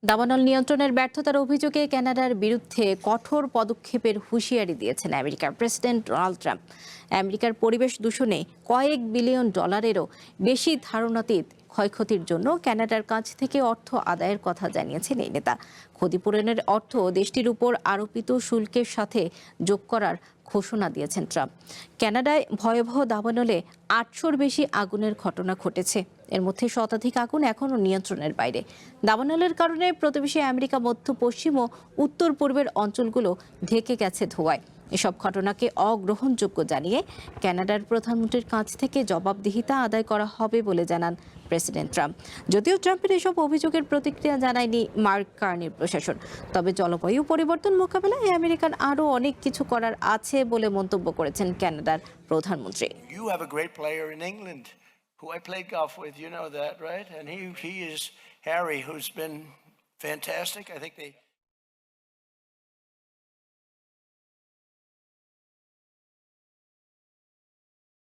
দাবানল নিয়ন্ত্রণের ব্যর্থতার অভিযোগে কানাডার বিরুদ্ধে কঠোর পদক্ষেপের হুঁশিয়ারি দিয়েছেন আমেরিকার প্রেসিডেন্ট ডোনাল্ড ট্রাম্প। আমেরিকার পরিবেশ দূষণে কয়েক বিলিয়ন ডলারেরও বেশি ধারণাতীত ক্ষয়ক্ষতির জন্য কানাডার কাছ থেকে অর্থ আদায়ের কথা জানিয়েছেন এই নেতা। ক্ষতিপূরণের অর্থ দেশটির উপর আরোপিত শুল্কের সাথে যোগ করার ঘোষণা দিয়েছেন ট্রাম্প। কানাডায় ভয়াবহ দাবানলে ৮০০-র বেশি আগুনের ঘটনা ঘটেছে। এর মধ্যে শতাধিক আগুন এখনও নিয়ন্ত্রণের বাইরে। দাবানলের কারণে প্রতিবেশী আমেরিকা মধ্য পশ্চিম ও উত্তর পূর্বের অঞ্চলগুলো ঢেকে গেছে ধোঁয়ায়। এসব ঘটনাকে অগ্রহণযোগ্য জানিয়ে কানাডার প্রধানমন্ত্রীর কাছ থেকে জবাবদিহিতা আদায় করা হবে বলে জানান প্রেসিডেন্ট ট্রাম্প। যদিও ট্রাম্পের এসব অভিযোগের প্রতিক্রিয়া জানায়নি মার্ক কার্নির প্রশাসন, তবে জলবায়ু পরিবর্তন মোকাবেলায় আমেরিকার আরও অনেক কিছু করার আছে বলে মন্তব্য করেছেন কানাডার প্রধানমন্ত্রী। You have a great player in England who I played golf with, you know that, right? And he is Harry, who's been fantastic. I think they